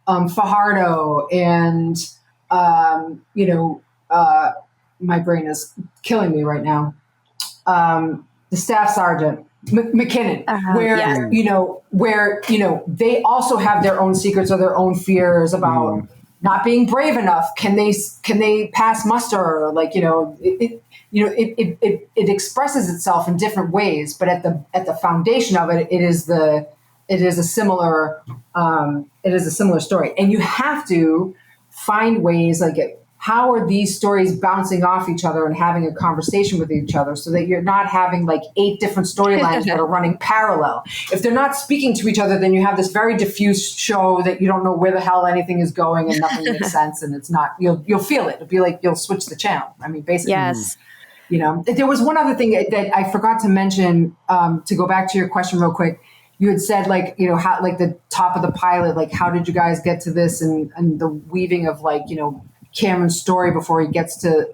Fajardo and, my brain is killing me right now. The staff sergeant, McKinnon, where yes. they also have their own secrets or their own fears about not being brave enough. Can they pass muster? Like, it expresses itself in different ways, but at the foundation of it, it is a similar story. And you have to find ways how are these stories bouncing off each other and having a conversation with each other so that you're not having 8 different storylines that are running parallel. If they're not speaking to each other, then you have this very diffuse show that you don't know where the hell anything is going and nothing makes sense. And it's not, you'll feel it. It'll be like you'll switch the channel. I mean, basically. Yes. There was one other thing that I forgot to mention, to go back to your question real quick. You had said how the top of the pilot, how did you guys get to this and the weaving of Cameron's story before he gets to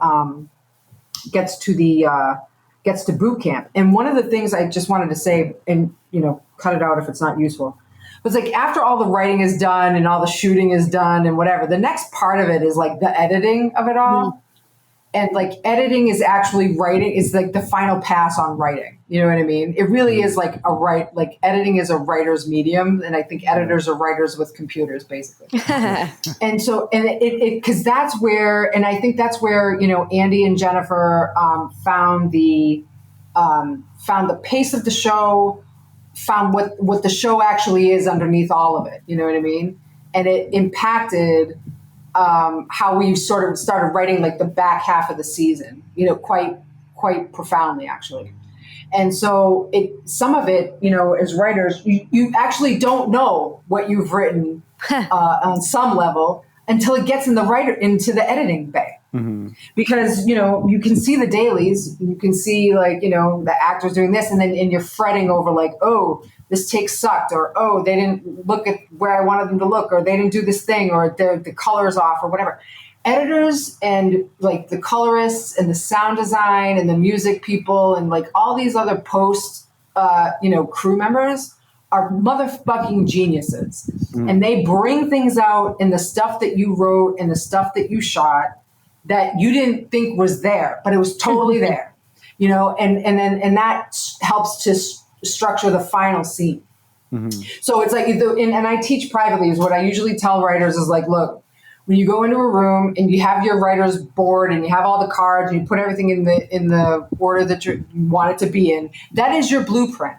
boot camp. And one of the things I just wanted to say, and cut it out if it's not useful, was after all the writing is done and all the shooting is done and whatever, the next part of it is the editing of it all. And editing is actually writing, is the final pass on writing. You know what I mean? It really is editing is a writer's medium. And I think editors are writers with computers, basically. And so, because that's where, and I think that's where, Andy and Jennifer found the pace of the show, found what the show actually is underneath all of it. You know what I mean? And it impacted how we sort of started writing the back half of the season, quite profoundly, actually. And so some of it, as writers, you actually don't know what you've written on some level until it gets into the editing bay. Mm-hmm. Because, you can see the dailies, you can see the actors doing this, and you're fretting over oh, this take sucked, or, oh, they didn't look at where I wanted them to look, or they didn't do this thing, or the color's off, or whatever. Editors and the colorists and the sound design and the music people and all these other post, crew members are motherfucking geniuses. Mm. And they bring things out in the stuff that you wrote and the stuff that you shot that you didn't think was there, but it was totally there, and that helps to structure the final scene. Mm-hmm. So it's and I teach privately, is what I usually tell writers is look, when you go into a room and you have your writer's board and you have all the cards and you put everything in the order that you want it to be in, that is your blueprint.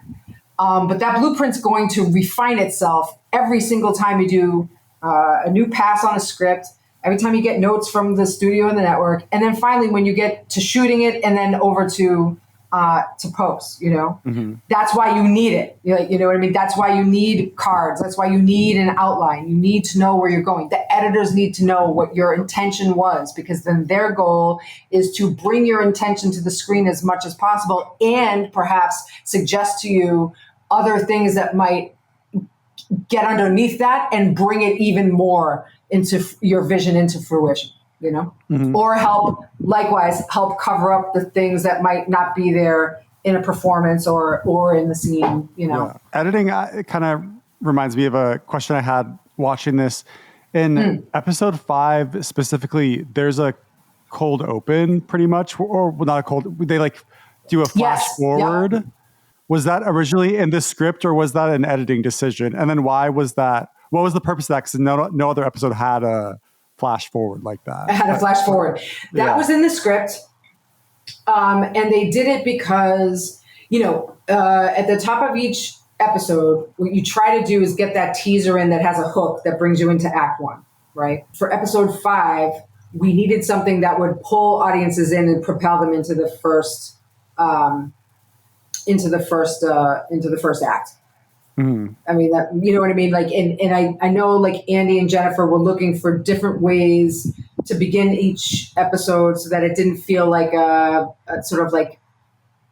But that blueprint's going to refine itself every single time you do a new pass on a script, every time you get notes from the studio and the network, and then finally when you get to shooting it and then over to post, mm-hmm. That's why you need it. You know what I mean? That's why you need cards. That's why you need an outline. You need to know where you're going. The editors need to know what your intention was, because then their goal is to bring your intention to the screen as much as possible and perhaps suggest to you other things that might get underneath that and bring it even more into your vision into fruition. Mm-hmm. Or help cover up the things that might not be there in a performance or in the scene, Yeah. Editing, it kind of reminds me of a question I had watching this. In episode 5 specifically, there's a cold open pretty much, or not a cold, they do a flash forward. Yep. Was that originally in the script or was that an editing decision? And then why was that? What was the purpose of that? Because no other episode had a flash forward like that. I had a flash forward. That was in the script. And they did it because, at the top of each episode, what you try to do is get that teaser in that has a hook that brings you into Act 1, right? For episode 5, we needed something that would pull audiences in and propel them into the first act. Mm-hmm. I mean, that, you know what I mean? And I know Andy and Jennifer were looking for different ways to begin each episode so that it didn't feel like a sort of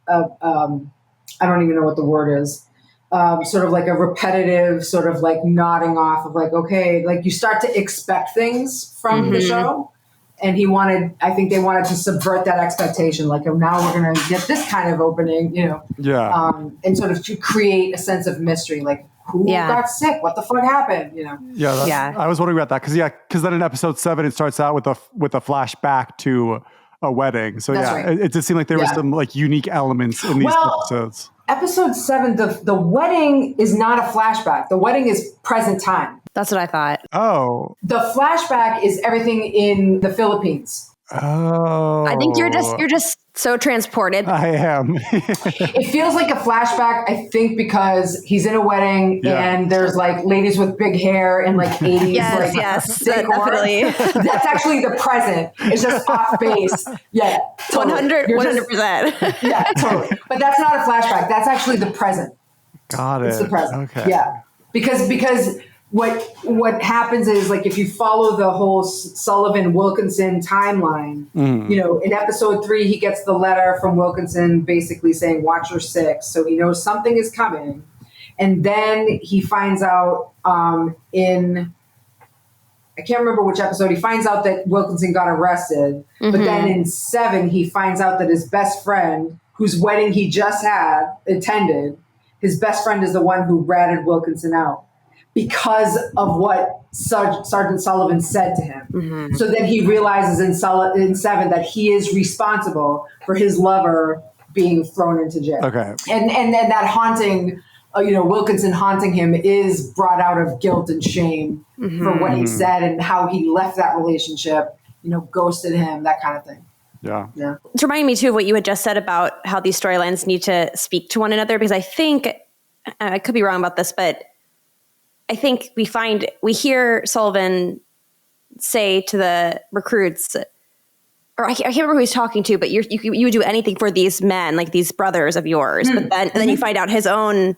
I don't even know what the word is. Sort of a repetitive sort of nodding off of okay, you start to expect things from mm-hmm. the show. And I think they wanted to subvert that expectation. Now we're going to get this kind of opening, Yeah. And sort of to create a sense of mystery, who got sick? What the fuck happened? Yeah. I was wondering about that because then in episode 7 it starts out with a flashback to a wedding. So it did seem like there were some unique elements in these episodes. episode 7, the wedding is not a flashback. The wedding is present time. That's what I thought. Oh. The flashback is everything in the Philippines. Oh. I think you're just so transported. I am. It feels like a flashback, I think, because he's in a wedding and there's like ladies with big hair and like 80s. Yes, definitely. That's actually the present. It's just off base. Yeah. Totally. 100%. Yeah, totally. But that's not a flashback. That's actually the present. Got it. It's the present. Okay. Yeah. Because what happens is, like, if you follow the whole Sullivan Wilkinson timeline, in episode 3, he gets the letter from Wilkinson basically saying, watch your 6. So he knows something is coming. And then he finds out I can't remember which episode, he finds out that Wilkinson got arrested. But then in 7, he finds out that his best friend, whose wedding he just attended, his best friend is the one who ratted Wilkinson out, because of what Sergeant Sullivan said to him. So then he realizes in 7 that he is responsible for his lover being thrown into jail. Okay. And then that haunting, Wilkinson haunting him is brought out of guilt and shame for what he said and how he left that relationship, ghosted him, that kind of thing. Yeah. It's reminding me too of what you had just said about how these storylines need to speak to one another, because I think, I could be wrong about this, but I think we hear Sullivan say to the recruits, or I can't remember who he's talking to, but you would do anything for these men, like these brothers of yours. But then you find out his own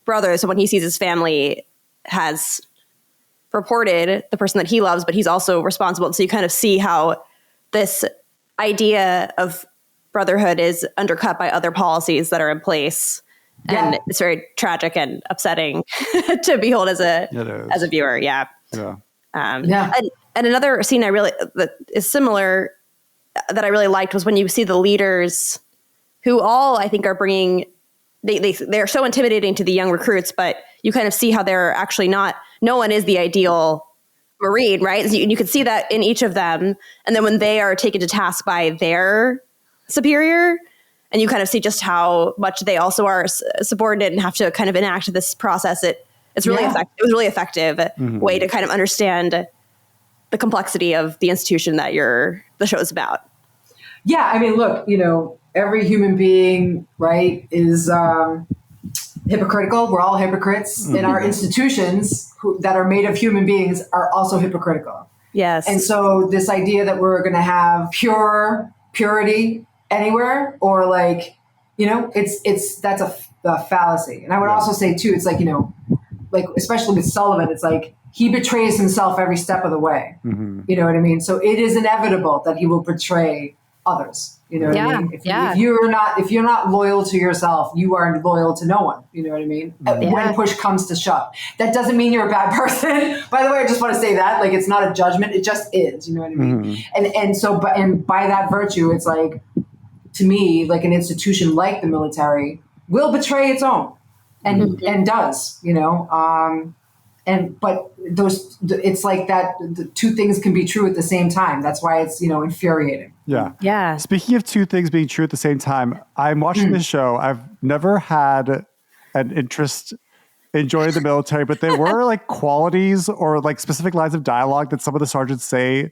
brother. So when he sees his family has reported the person that he loves, but he's also responsible. So you kind of see how this idea of brotherhood is undercut by other policies that are in place. And it's very tragic and upsetting to behold as a viewer. Yeah. And another scene that is similar that I really liked was when you see the leaders, who all I think are bringing. They're so intimidating to the young recruits, but you kind of see how they're actually not. No one is the ideal Marine, right? So you can see that in each of them, and then when they are taken to task by their superior. And you kind of see just how much they also are subordinate and have to kind of enact this process. It's really effective. It was a really effective way to kind of understand the complexity of the institution that the show is about. Yeah, I mean, look, every human being, right, is hypocritical. We're all hypocrites, and our institutions that are made of human beings are also hypocritical. Yes. And so this idea that we're going to have purity anywhere, or that's a fallacy. And I would also say too, it's like especially with Sullivan, it's like he betrays himself every step of the way. You know what I mean? So it is inevitable that he will betray others. You know what I mean? If you're not loyal to yourself, you are loyal to no one. You know what I mean? When push comes to shove, that doesn't mean you're a bad person. By the way, I just want to say that, like, it's not a judgment. It just is. You know what I mean? And by that virtue, it's like, to me, like, an institution like the military will betray its own, and does, but it's like that. The two things can be true at the same time. That's why it's, infuriating. Yeah. Speaking of two things being true at the same time, I'm watching this show. I've never had an interest in joining the military, but there were like qualities or like specific lines of dialogue that some of the sergeants say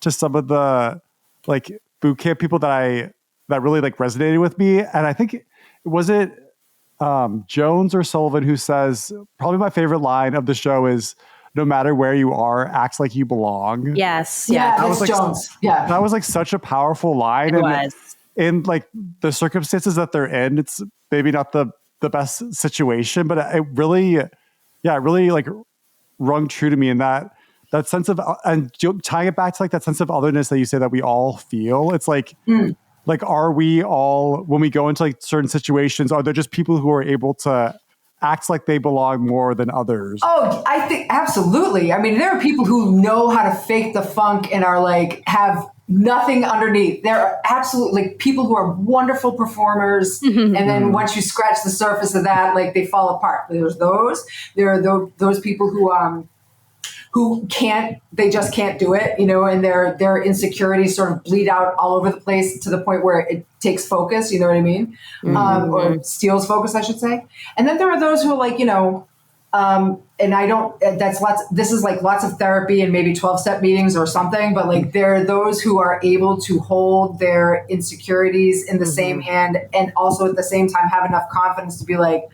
to some of the like boot camp people that really like resonated with me. And I think was it Jones or Sullivan who says, probably my favorite line of the show is, no matter where you are, act like you belong. Yes. Yeah, that was like, Jones. Yeah. That was like such a powerful line. It was. In like the circumstances that they're in, it's maybe not the best situation, but it really like rung true to me in that sense of, and tying it back to like that sense of otherness that you say that we all feel. It's like, like, are we all, when we go into like certain situations, are there just people who are able to act like they belong more than others? Oh, I think absolutely. I mean, there are people who know how to fake the funk and are like, have nothing underneath. There are absolutely like people who are wonderful performers. And then once you scratch the surface of that, like, they fall apart. There's those. There are those people who they just can't do it, and their insecurities sort of bleed out all over the place to the point where it takes focus, you know what I mean? Or steals focus, I should say. And then there are those who are like, and I don't, this is like lots of therapy and maybe 12-step meetings or something, but like there are those who are able to hold their insecurities in the same hand and also at the same time have enough confidence to be like,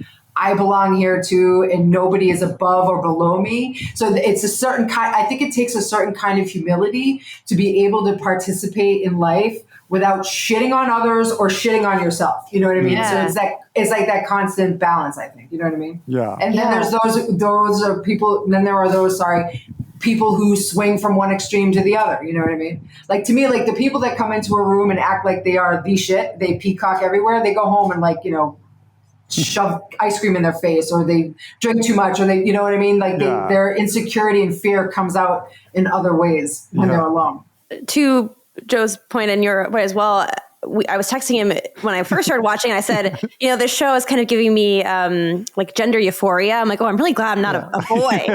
I belong here too, and nobody is above or below me. So it's a certain kind, I think it takes a certain kind of humility to be able to participate in life without shitting on others or shitting on yourself. You know what I mean? Yeah. So it's like that constant balance, I think. You know what I mean? Yeah. And then there's those are people, then there are those, people who swing from one extreme to the other. You know what I mean? Like to me, like the people that come into a room and act like they are the shit, they peacock everywhere, they go home and like, shove ice cream in their face, or they drink too much, or they, you know what I mean? Like their insecurity and fear comes out in other ways when they're alone. To Joe's point and your point as well, I was texting him when I first started watching. I said, this show is kind of giving me like gender euphoria. I'm like, oh, I'm really glad I'm not a boy. I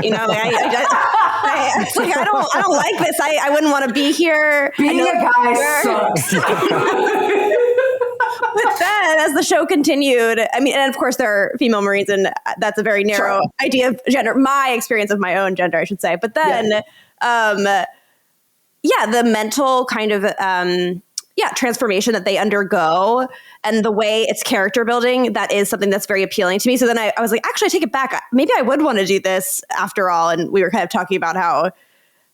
don't like this. I wouldn't want to be here. Being a guy sucks. But then as the show continued, and of course there are female Marines, and that's a very narrow idea of gender, my experience of my own gender, I should say. But then, the mental kind of, transformation that they undergo and the way it's character building, that is something that's very appealing to me. So then I was like, actually, I take it back. Maybe I would want to do this after all. And we were kind of talking about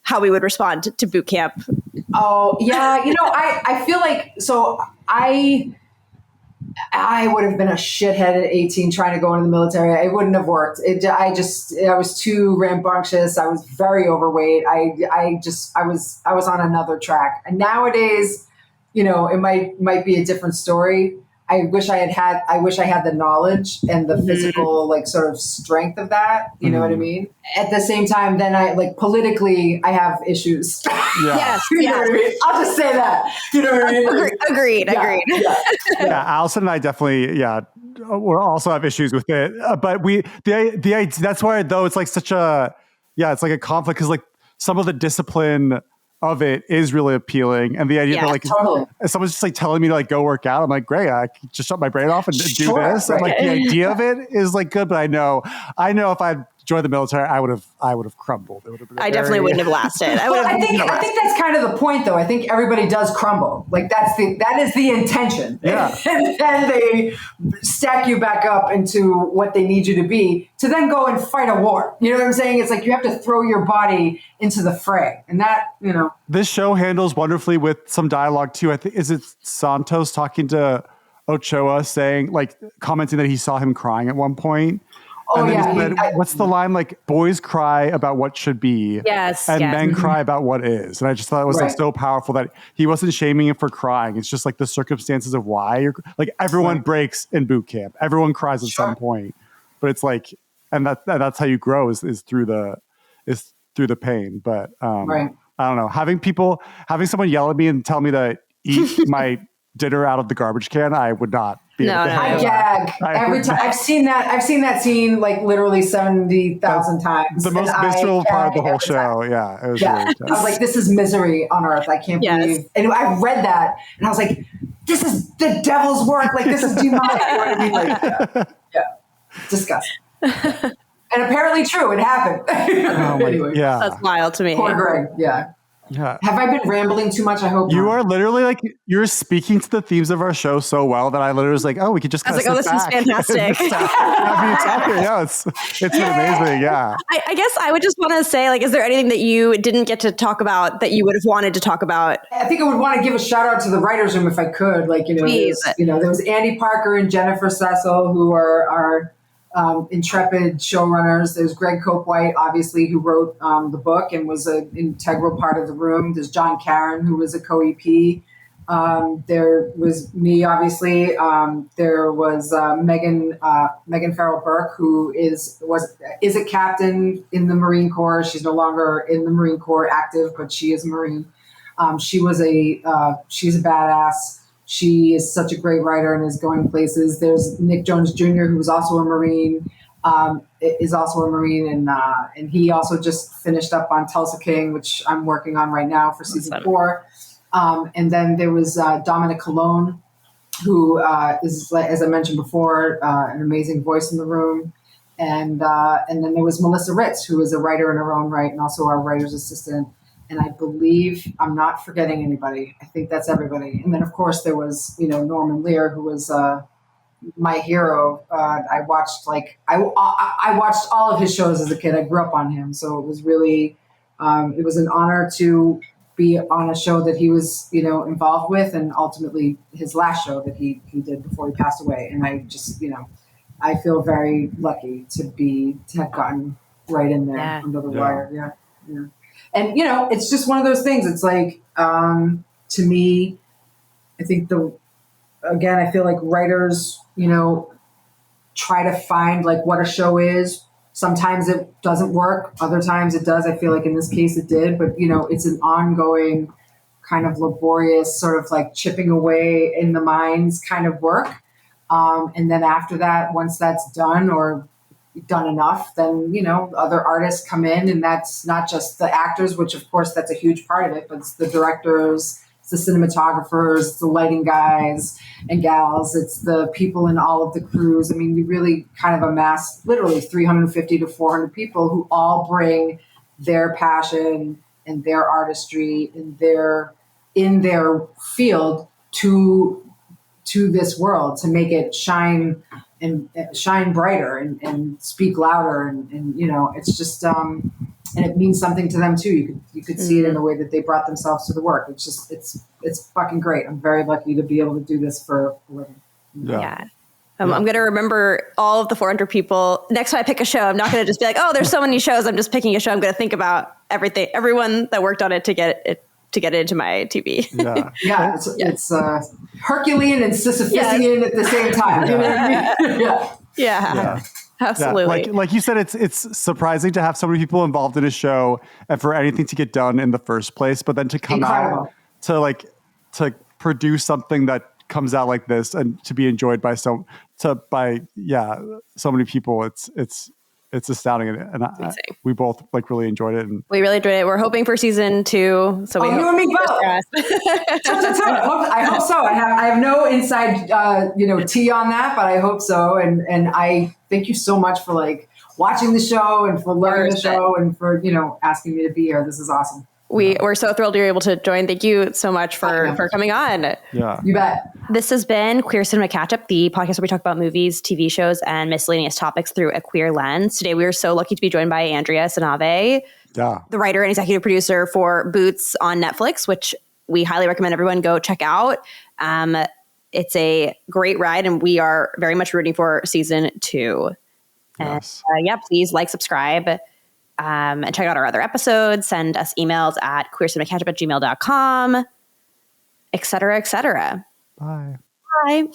how we would respond to boot camp. Oh, yeah. I feel like, so I would have been a shithead at 18 trying to go into the military. It wouldn't have worked. I was too rambunctious. I was very overweight. I was on another track. And nowadays, it might be a different story. I wish I had the knowledge and the physical, like, sort of strength of that. You know what I mean? At the same time, then politically, I have issues. Yeah. Yes. You know what I mean? I'll just say that. You know what I mean? Agreed. Yeah. Allison and I definitely, we'll also have issues with it. But that's why, though, it's like it's like a conflict, because like some of the discipline of it is really appealing, and the idea that like totally. Someone's just like telling me to like go work out, I'm like, great, I can just shut my brain off and do this. And like the idea of it is like good, but I know if I'd joined the military, I would have crumbled. It would have been definitely wouldn't have lasted. I think that's kind of the point, though. I think everybody does crumble. Like that is the intention. Yeah. And then they stack you back up into what they need you to be to then go and fight a war. You know what I'm saying? It's like you have to throw your body into the fray, and that, This show handles wonderfully with some dialogue too. I think, is it Santos talking to Ochoa commenting that he saw him crying at one point? Oh, and then yeah. he said, what's the line? Like, boys cry about what should be. Yes. And men cry about what is. And I just thought it was like so powerful that he wasn't shaming him for crying. It's just like the circumstances of why like everyone breaks in boot camp. Everyone cries at some point. But it's like, and that's how you grow is through the pain. But I don't know. Having someone yell at me and tell me to eat my dinner out of the garbage can, I would not. I gag every time. I've seen that scene like literally 70,000 times. The most visceral part of the whole show. Yeah, it was really intense. I was like, this is misery on earth. I can't believe. And I read that, and I was like, this is the devil's work. Like, this is demonic. You know what I mean? Like, disgusting. And apparently true. It happened. Anyway, that's wild to me. Poor Greg. Yeah. Yeah. Have I been rambling too much? I hope you not. are literally like, you're speaking to the themes of our show so well that I literally was like, oh, we could just kind of this is fantastic. It's been amazing. Yeah. I guess I would just want to say, like, is there anything that you didn't get to talk about that you would have wanted to talk about? I think I would want to give a shout out to the writers' room if I could. Like, Please. There was Andy Parker and Jennifer Cecil, who are our intrepid showrunners. There's Greg Cope-White, obviously, who wrote the book and was an integral part of the room. There's John Caron, who was a co-EP. There was me, obviously. There was Megan Farrell Burke, who is a captain in the Marine Corps. She's no longer in the Marine Corps active, but she is a Marine. She's a badass. She is such a great writer and is going places. There's Nick Jones Jr., who was also a Marine. is also a Marine, and he also just finished up on Tulsa King, which I'm working on right now for season 4. And then there was Dominic Colon, who is, as I mentioned before, an amazing voice in the room. And then there was Melissa Ritz, who is a writer in her own right and also our writer's assistant. And I believe I'm not forgetting anybody. I think that's everybody. And then, of course, there was, Norman Lear, who was my hero. I watched I watched all of his shows as a kid. I grew up on him. So it was really, it was an honor to be on a show that he was, involved with, and ultimately his last show that he did before he passed away. And I just, I feel very lucky to have gotten right in there under the wire. Yeah. And, it's just one of those things. It's like, to me, I think I feel like writers, try to find like what a show is. Sometimes it doesn't work. Other times it does. I feel like in this case it did, but it's an ongoing kind of laborious sort of like chipping away in the minds kind of work. And then after that, once that's done or done enough, then, other artists come in, and that's not just the actors, which of course that's a huge part of it, but it's the directors, it's the cinematographers, it's the lighting guys and gals, it's the people in all of the crews. I mean, you really kind of amass literally 350 to 400 people who all bring their passion and their artistry in their field to this world, to make it shine brighter and speak louder. And it's just, and it means something to them too. You could see it in the way that they brought themselves to the work. It's just, it's fucking great. I'm very lucky to be able to do this for a living. Yeah. I'm going to remember all of the 400 people. Next time I pick a show, I'm not going to just be like, oh, there's so many shows, I'm just picking a show. I'm going to think about everyone that worked on it to get it into my TV. Yeah. It's Herculean and Sisyphusian at the same time. You know what I mean? Yeah. Absolutely. Yeah. Like you said, it's surprising to have so many people involved in a show and for anything to get done in the first place, but then to come out to produce something that comes out like this and to be enjoyed by so many people. It's astounding, and we both really enjoyed it. And we really enjoyed it. We're hoping for season 2. So you and me both. I hope so. I have no inside tea on that, but I hope so. And I thank you so much for watching the show and for loving the show and for asking me to be here. This is awesome. We're so thrilled you're able to join. Thank you so much for coming on. Yeah. You bet. This has been Queer Cinema Catch-Up, the podcast where we talk about movies, TV shows, and miscellaneous topics through a queer lens. Today, we are so lucky to be joined by Andrea Ciannavei, the writer and executive producer for Boots on Netflix, which we highly recommend everyone go check out. It's a great ride, and we are very much rooting for season 2. Yes. And please subscribe. And check out our other episodes. Send us emails at queercinemacatchup@gmail.com, et cetera, et cetera. Bye. Bye.